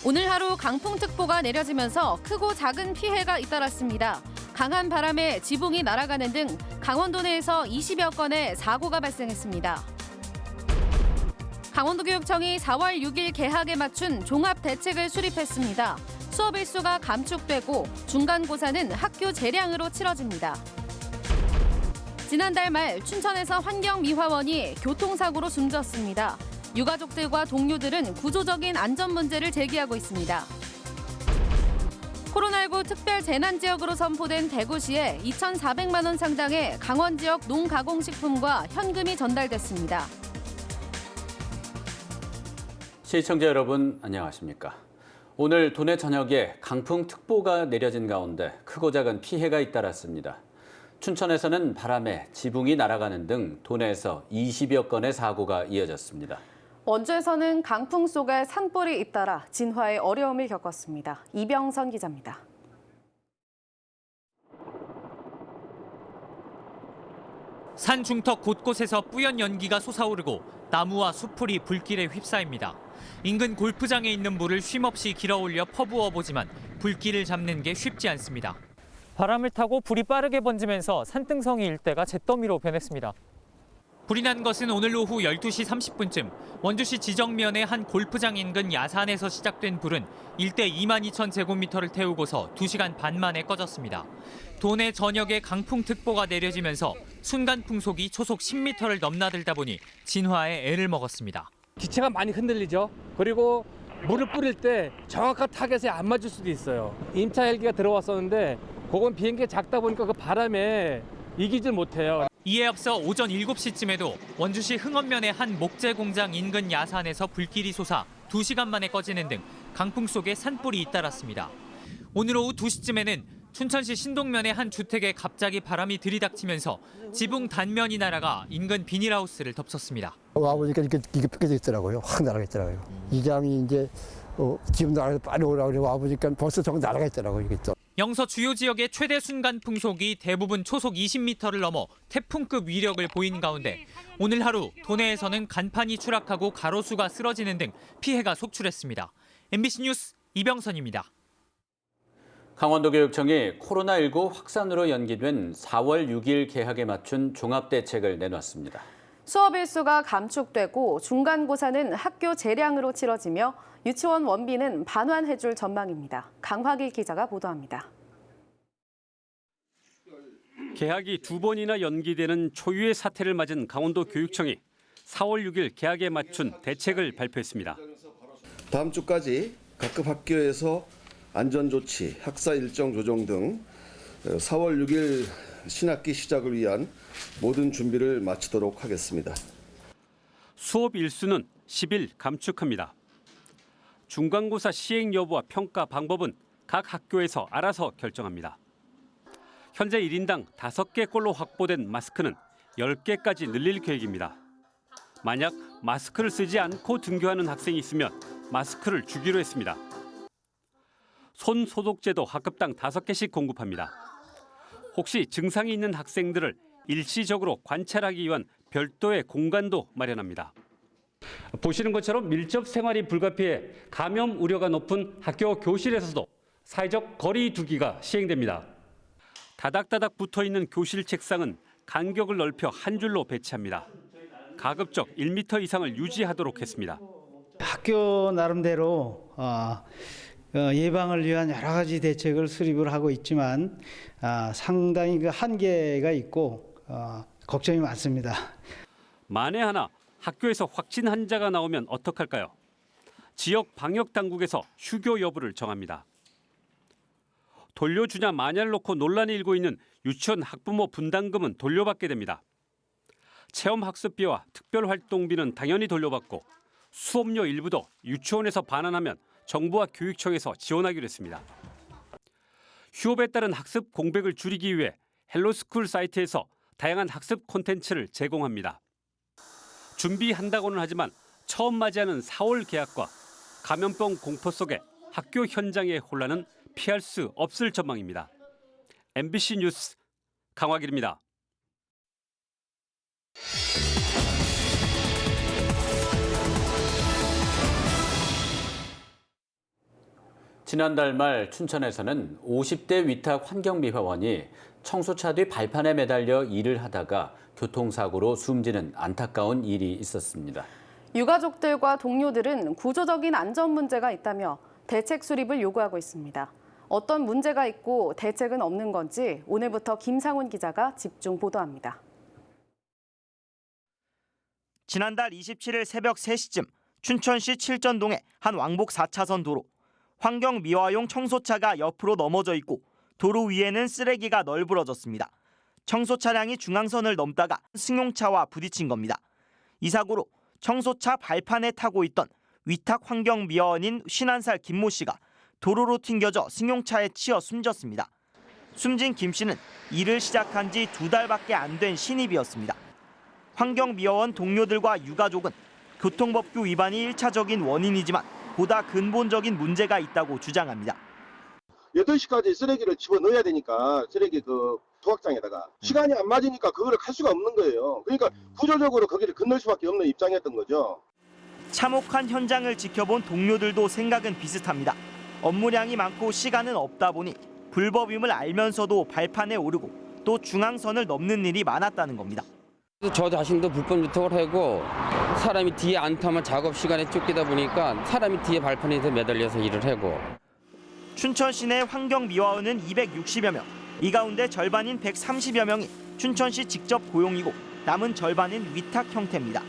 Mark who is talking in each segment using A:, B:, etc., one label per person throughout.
A: 오늘 하루 강풍특보가 내려지면서 크고 작은 피해가 잇따랐습니다. 강한 바람에 지붕이 날아가는 등 강원도 내에서 20여 건의 사고가 발생했습니다. 강원도교육청이 4월 6일 개학에 맞춘 종합대책을 수립했습니다. 수업 일수가 감축되고 중간고사는 학교 재량으로 치러집니다. 지난달 말 춘천에서 환경미화원이 교통사고로 숨졌습니다. 유가족들과 동료들은 구조적인 안전 문제를 제기하고 있습니다. 코로나19 특별 재난지역으로 선포된 대구시에 2,400만 원 상당의 강원 지역 농가공식품과 현금이 전달됐습니다.
B: 시청자 여러분 안녕하십니까? 오늘 도내 전역에 강풍특보가 내려진 가운데 크고 작은 피해가 잇따랐습니다. 춘천에서는 바람에 지붕이 날아가는 등 도내에서 20여 건의 사고가 이어졌습니다.
A: 원주에서는 강풍 속에 산불이 잇따라 진화에 어려움을 겪었습니다. 이병선 기자입니다.
C: 산 중턱 곳곳에서 뿌연 연기가 솟아오르고 나무와 숲풀이 불길에 휩싸입니다. 인근 골프장에 있는 물을 쉼없이 길어올려 퍼부어 보지만 불길을 잡는 게 쉽지 않습니다. 바람을 타고 불이 빠르게 번지면서 산등성이 일대가 잿더미로 변했습니다. 불이 난 것은 오늘 오후 12시 30분쯤 원주시 지정면의 한 골프장 인근 야산에서 시작된 불은 일대 22,000제곱미터를 태우고서 2시간 반 만에 꺼졌습니다. 도내 전역에 강풍특보가 내려지면서 순간 풍속이 초속 10m를 넘나들다 보니 진화에 애를 먹었습니다.
D: 기체가 많이 흔들리죠. 그리고 물을 뿌릴 때 정확한 타겟에 안 맞을 수도 있어요. 임차 헬기가 들어왔었는데 그건 비행기가 작다 보니까 그 바람에 이기질 못해요.
C: 이에 앞서 오전 7시쯤에도 원주시 흥원면의 한 목재 공장 인근 야산에서 불길이 솟아 2시간 만에 꺼지는 등 강풍 속에 산불이 잇따랐습니다. 오늘 오후 2시쯤에는 춘천시 신동면의 한 주택에 갑자기 바람이 들이닥치면서 지붕 단면이 날아가 인근 비닐하우스를 덮쳤습니다.
E: 와보니까 이게 펴져 있더라고요. 확 날아가 있더라고요. 이장이 이제 지금 날아서 빨리 오라고 와보니까 벌써 저거 날아가 있더라고요. 이게 또.
C: 영서 주요 지역의 최대 순간 풍속이 대부분 초속 20m를 넘어 태풍급 위력을 보인 가운데 오늘 하루 도내에서는 간판이 추락하고 가로수가 쓰러지는 등 피해가 속출했습니다. MBC 뉴스 이병선입니다.
B: 강원도교육청이 코로나19 확산으로 연기된 4월 6일 개학에 맞춘 종합대책을 내놨습니다.
A: 수업 일수가 감축되고 중간고사는 학교 재량으로 치러지며 유치원 원비는 반환해줄 전망입니다. 강화길 기자가 보도합니다.
F: 개학이 2번이나 연기되는 초유의 사태를 맞은 강원도 교육청이 4월 6일 개학에 맞춘 대책을 발표했습니다.
G: 다음 주까지 각급 학교에서 안전조치, 학사 일정 조정 등 4월 6일 신학기 시작을 위한 모든 준비를 마치도록 하겠습니다.
F: 수업 일수는 10일 감축합니다. 중간고사 시행 여부와 평가 방법은 각 학교에서 알아서 결정합니다. 현재 1인당 5개꼴로 확보된 마스크는 10개까지 늘릴 계획입니다. 만약 마스크를 쓰지 않고 등교하는 학생이 있으면 마스크를 주기로 했습니다. 손 소독제도 학급당 5개씩 공급합니다. 혹시 증상이 있는 학생들을 일시적으로 관찰하기 위한 별도의 공간도 마련합니다. 보시는 것처럼 밀접 생활이 불가피해 감염 우려가 높은 학교 교실에서도 사회적 거리 두기가 시행됩니다. 다닥다닥 붙어있는 교실 책상은 간격을 넓혀 한 줄로 배치합니다. 가급적 1m 이상을 유지하도록 했습니다.
H: 학교 나름대로 예방을 위한 여러 가지 대책을 수립을 하고 있지만 상당히 그 한계가 있고 걱정이 많습니다.
F: 만에 하나 학교에서 확진 환자가 나오면 어떡할까요? 지역 방역 당국에서 휴교 여부를 정합니다. 돌려주냐 마냐를 놓고 논란이 일고 있는 유치원 학부모 분담금은 돌려받게 됩니다. 체험학습비와 특별활동비는 당연히 돌려받고 수업료 일부도 유치원에서 반환하면 정부와 교육청에서 지원하기로 했습니다. 휴업에 따른 학습 공백을 줄이기 위해 헬로스쿨 사이트에서 다양한 학습 콘텐츠를 제공합니다. 준비한다고는 하지만 처음 맞이하는 4월 개학과 감염병 공포 속에 학교 현장의 혼란은 피할 수 없을 전망입니다. MBC 뉴스 강화길입니다.
B: 지난달 말 춘천에서는 50대 위탁 환경미화원이 청소차 뒤 발판에 매달려 일을 하다가 교통사고로 숨지는 안타까운 일이 있었습니다.
A: 유가족들과 동료들은 구조적인 안전 문제가 있다며 대책 수립을 요구하고 있습니다. 어떤 문제가 있고 대책은 없는 건지 오늘부터 김상훈 기자가 집중 보도합니다.
I: 지난달 27일 새벽 3시쯤 춘천시 칠전동의 한 왕복 4차선 도로. 환경미화용 청소차가 옆으로 넘어져 있고 도로 위에는 쓰레기가 널브러졌습니다. 청소 차량이 중앙선을 넘다가 승용차와 부딪힌 겁니다. 이 사고로 청소차 발판에 타고 있던 위탁 환경미화원인 51살 김모 씨가 도로로 튕겨져 승용차에 치여 숨졌습니다. 숨진 김 씨는 일을 시작한 지 2달밖에 안 된 신입이었습니다. 환경미화원 동료들과 유가족은 교통법규 위반이 1차적인 원인이지만 보다 근본적인 문제가 있다고 주장합니다.
J: 8시까지 쓰레기를 집어넣어야 되니까 쓰레기 도학장에다가 시간이 안 맞으니까 그거를 갈 수가 없는 거예요. 그러니까 구조적으로 거기를 건널 수밖에 없는 입장이었던 거죠.
I: 참혹한 현장을 지켜본 동료들도 생각은 비슷합니다. 업무량이 많고 시간은 없다 보니 불법임을 알면서도 발판에 오르고 또 중앙선을 넘는 일이 많았다는 겁니다.
K: 저 자신도 불법 유탁을 하고 사람이 뒤에 안 타면 작업 시간에 쫓기다 보니까 사람이 뒤에 발판에서 매달려서 일을 하고.
I: 춘천 시내 환경미화원은 260여 명, 이 가운데 절반인 130여 명이 춘천시 직접 고용이고 남은 절반은 위탁 형태입니다.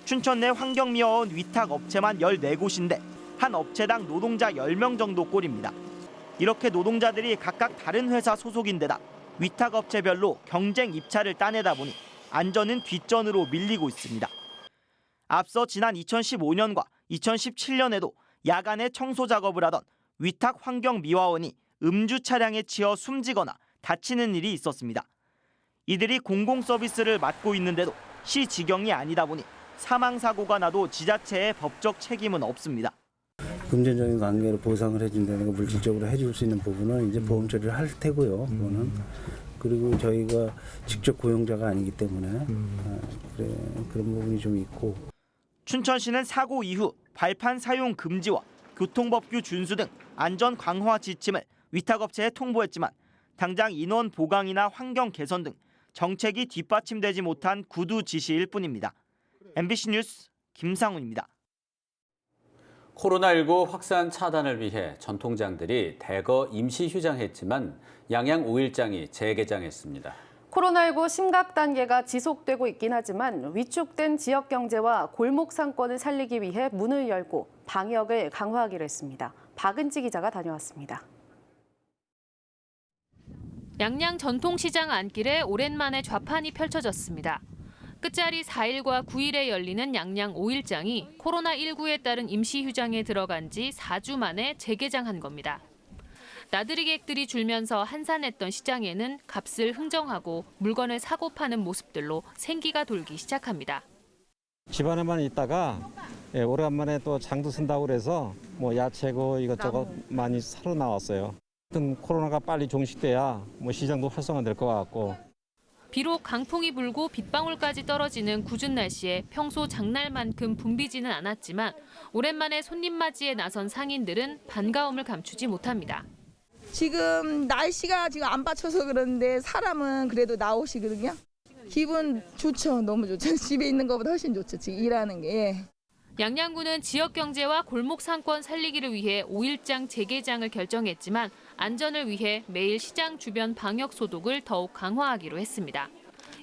I: 춘천 내 환경미화원 위탁 업체만 14곳인데 한 업체당 노동자 10명 정도 꼴입니다. 이렇게 노동자들이 각각 다른 회사 소속인데다 위탁 업체별로 경쟁 입찰을 따내다 보니 안전은 뒷전으로 밀리고 있습니다. 앞서 지난 2015년과 2017년에도 야간에 청소 작업을 하던 위탁 환경미화원이 음주 차량에 치여 숨지거나 다치는 일이 있었습니다. 이들이 공공 서비스를 맡고 있는데도 시 직영이 아니다 보니 사망 사고가 나도 지자체의 법적 책임은 없습니다.
L: 금전적인 관계로 보상을 해준다는 거 물질적으로 해줄 수 있는 부분은 이제 보험 처리를 할 테고요. 그거는 그리고 저희가 직접 고용자가 아니기 때문에 그런 부분이 좀 있고.
I: 춘천시는 사고 이후 발판 사용 금지와 교통법규 준수 등 안전 강화 지침을 위탁업체에 통보했지만 당장 인원 보강이나 환경 개선 등 정책이 뒷받침되지 못한 구두 지시일 뿐입니다. MBC 뉴스 김상훈입니다.
B: 코로나19 확산 차단을 위해 전통장들이 대거 임시 휴장했지만 양양 5일장이 재개장했습니다.
A: 코로나19 심각 단계가 지속되고 있긴 하지만 위축된 지역 경제와 골목 상권을 살리기 위해 문을 열고 방역을 강화하기로 했습니다. 박은지 기자가 다녀왔습니다. 양양 전통시장 안길에 오랜만에 좌판이 펼쳐졌습니다. 끝자리 4일과 9일에 열리는 양양 5일장이 코로나19에 따른 임시 휴장에 들어간 지 4주 만에 재개장한 겁니다. 나들이객들이 줄면서 한산했던 시장에는 값을 흥정하고 물건을 사고 파는 모습들로 생기가 돌기 시작합니다.
M: 집안에만 있다가 오래간만에 또 장도 쓴다고 그래서 야채고 이것저것 많이 사러 나왔어요. 코로나가 빨리 종식돼야 시장도 활성화될 것 같고.
A: 비록 강풍이 불고 빗방울까지 떨어지는 궂은 날씨에 평소 장날만큼 붐비지는 않았지만 오랜만에 손님 맞이에 나선 상인들은 반가움을 감추지 못합니다.
N: 지금 날씨가 지금 안 받쳐서 그러는데 사람은 그래도 나오시거든요. 기분 좋죠. 너무 좋죠. 집에 있는 것보다 훨씬 좋죠. 지금 일하는 게.
A: 양양구는 지역 경제와 골목 상권 살리기를 위해 5일장 재개장을 결정했지만 안전을 위해 매일 시장 주변 방역 소독을 더욱 강화하기로 했습니다.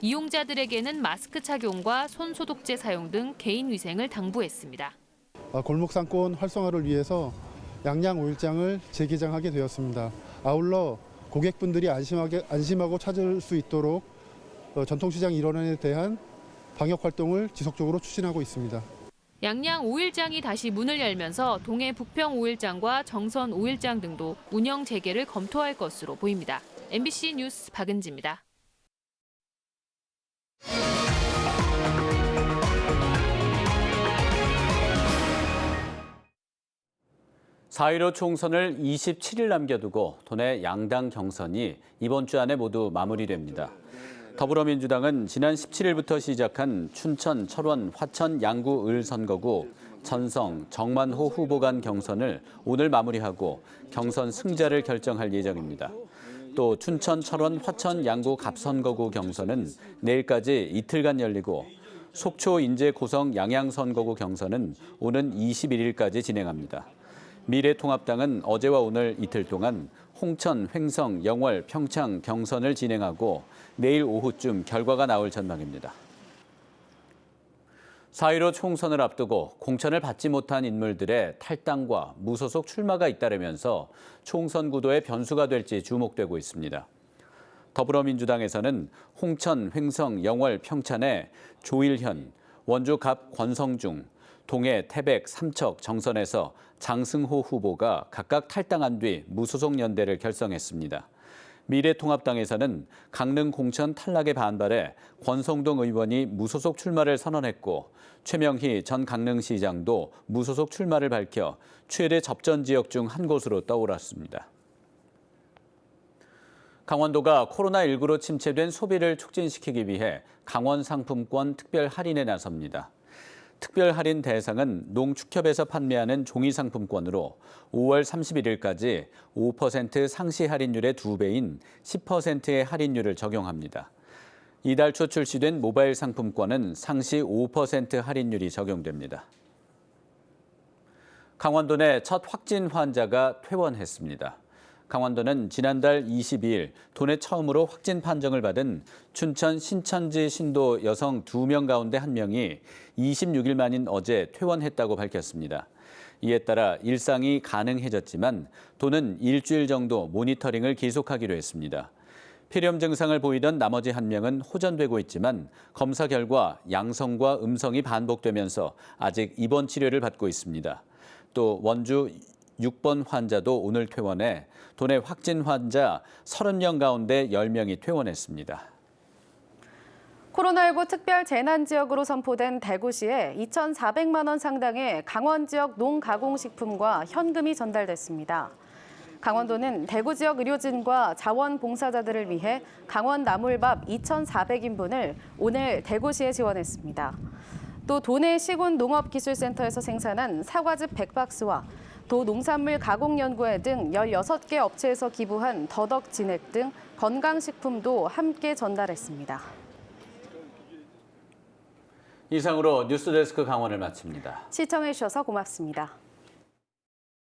A: 이용자들에게는 마스크 착용과 손 소독제 사용 등 개인 위생을 당부했습니다.
O: 골목 상권 활성화를 위해서 양양 5일장을 재개장하게 되었습니다. 아울러 고객분들이 안심하고 찾을 수 있도록 전통시장 일원에 대한 방역 활동을 지속적으로 추진하고 있습니다.
A: 양양 5일장이 다시 문을 열면서 동해 북평 5일장과 정선 5일장 등도 운영 재개를 검토할 것으로 보입니다. MBC 뉴스 박은지입니다.
B: 4.15 총선을 27일 남겨두고 도내 양당 경선이 이번 주 안에 모두 마무리됩니다. 더불어민주당은 지난 17일부터 시작한 춘천, 철원, 화천, 양구 을 선거구 전성, 정만호 후보 간 경선을 오늘 마무리하고 경선 승자를 결정할 예정입니다. 또 춘천, 철원, 화천, 양구, 갑선거구 경선은 내일까지 이틀간 열리고 속초, 인제, 고성, 양양선거구 경선은 오는 21일까지 진행합니다. 미래통합당은 어제와 오늘 이틀 동안 홍천, 횡성, 영월, 평창 경선을 진행하고 내일 오후쯤 결과가 나올 전망입니다. 4.15 총선을 앞두고 공천을 받지 못한 인물들의 탈당과 무소속 출마가 잇따르면서 총선 구도의 변수가 될지 주목되고 있습니다. 더불어민주당에서는 홍천, 횡성, 영월, 평창에 조일현, 원주 갑 권성중, 동해, 태백, 삼척, 정선에서 장승호 후보가 각각 탈당한 뒤 무소속 연대를 결성했습니다. 미래통합당에서는 강릉 공천 탈락에 반발해 권성동 의원이 무소속 출마를 선언했고 최명희 전 강릉시장도 무소속 출마를 밝혀 최대 접전 지역 중 한 곳으로 떠올랐습니다. 강원도가 코로나19로 침체된 소비를 촉진시키기 위해 강원 상품권 특별 할인에 나섭니다. 특별 할인 대상은 농축협에서 판매하는 종이 상품권으로 5월 31일까지 5% 상시 할인율의 2배인 10%의 할인율을 적용합니다. 이달 초 출시된 모바일 상품권은 상시 5% 할인율이 적용됩니다. 강원도 내 첫 확진 환자가 퇴원했습니다. 강원도는 지난달 22일 도내 처음으로 확진 판정을 받은 춘천 신천지 신도 여성 2명 가운데 1명이 26일 만인 어제 퇴원했다고 밝혔습니다. 이에 따라 일상이 가능해졌지만 도는 일주일 정도 모니터링을 계속하기로 했습니다. 폐렴 증상을 보이던 나머지 1명은 호전되고 있지만 검사 결과 양성과 음성이 반복되면서 아직 입원 치료를 받고 있습니다. 또 원주 6번 환자도 오늘 퇴원해 도내 확진 환자 30명 가운데 10명이 퇴원했습니다.
P: 코로나19 특별 재난지역으로 선포된 대구시에 2,400만 원 상당의 강원 지역 농가공식품과 현금이 전달됐습니다. 강원도는 대구 지역 의료진과 자원봉사자들을 위해 강원 나물밥 2,400인분을 오늘 대구시에 지원했습니다. 또 도내 시군 농업기술센터에서 생산한 사과즙 100박스와 도 농산물 가공연구회 등 16개 업체에서 기부한 더덕 진액 등 건강식품도 함께 전달했습니다.
B: 이상으로 뉴스데스크 강원을 마칩니다.
P: 시청해주셔서 고맙습니다.